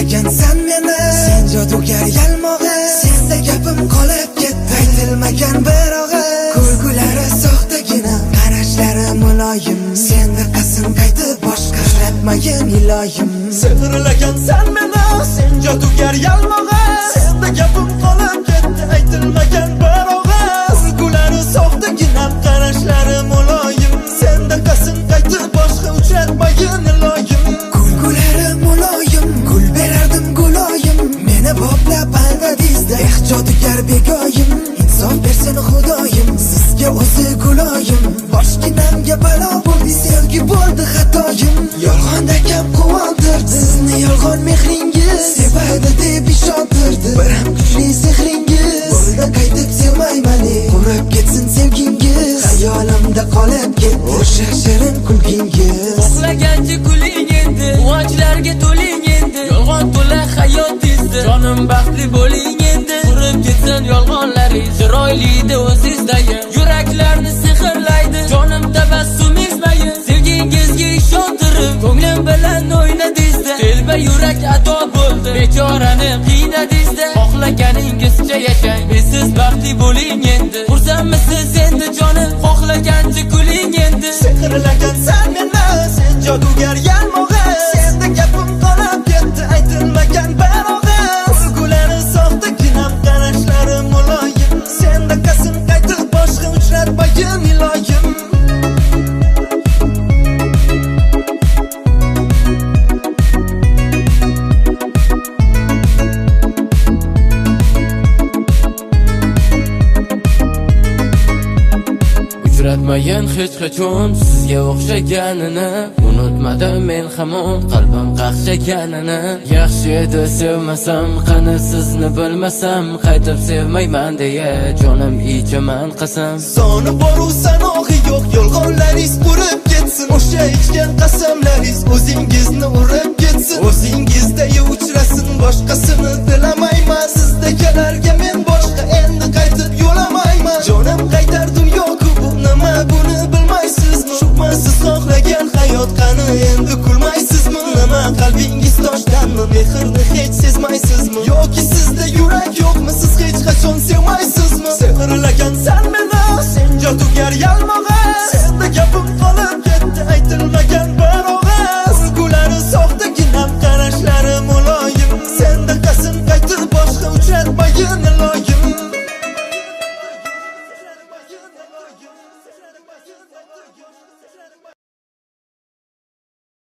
Sehrlagansan meni, sen jodugar yalmog'i. Senda gapim qolib ketdi, aytilmagan bir og'iz. Kulgulari soxtagina, qarashlari muloyim. Senda qasin qaytib boshqa ishlatmayin iloyim. Sehrlagansan meni, sen jodugar yalmog'i. Senda gapim qolib ketdi, aytilmagan bir og'iz. Kulgulari soxtagina, qarashlari muloyim. Senda qasin qaytib boshqa uchratmayin iloyim. Kulgulari muloyim, gul berardim guloyim. Meni boplab alda dizda, jodugar begoyim. Insof bersin xudoyim, sizga o'zi guloyim. Boshginamga balo bo'ldi, sevgi bo'ldi xatoyim. Yolg'onda gap quvontirdi, sizni yolg'on mehringiz. Sevadi deb ishontirdi, bir ham kuchli sehringiz. Bo'ldi qaytib sevmayman, qurib ketsin sevgingiz. Xayolimda qolib ketdi o'sha shirin kulgingiz. Xohlagancha kuling endi, quvonchlarga to'ling endi. Yolg'on to'la hayotingizda, jonim baxtli bo'ling endi. Qurib ketsin yolg'onlaringiz, chiroylida o'zingizdagi yuraklarni sehrlaydi. Jonim tabassumingizmayin, sevgingizga ishontirib, ko'nglim bilan o'ynadingizda. Telba yurak ado bo'ldi, bechorani qiynadingizda. Xohlaganingizcha yashang, siz baxtli bo'ling endi. Xursandmisiz endi jonim, xohlagancha kuling endi. Sehrlagansan meni, sen jodugar yalmog'i. Senda gapim qolib ketdi, aytilmagan bir og'iz. Kulgulari soxtagina, qarashlari muloyim. Senda qasin qaytib boshqa uchratmayin iloyim. Uchratmayin hech qachon sizga o'xshaganini. Unutmadim men hamon qalbim qaqshaganini. Yaxshi edi sevmasam, qani sizni bilmasam. Qaytib sevmayman deya jonim ichaman qasam. Soni bor u sanoqi yo'q, yolg'onlaringiz qurib ketsin. O'sha ichgan qasamlaringiz o'zingizni urib ketsin. O'zingizda uchrasin, boshqasini tilamayman. Sizdagilarga men boshqa endi qaytib yo'lamayman. Jonim qaytar dunyo-ku, bu nima buni bilmaysizmi? Shubhasiz xohlagan hayot qani endi kulmaysizmi? Nima qalbingiz toshdanmi, mehrni hech sezmaysizmi? Yoki sizda yurak yo'qmi, siz hech qachon sevmaysizmi? Sehrlagansan meni, sen jodugar yalmog'i. Senda gapim qolib ketdi, aytilmagan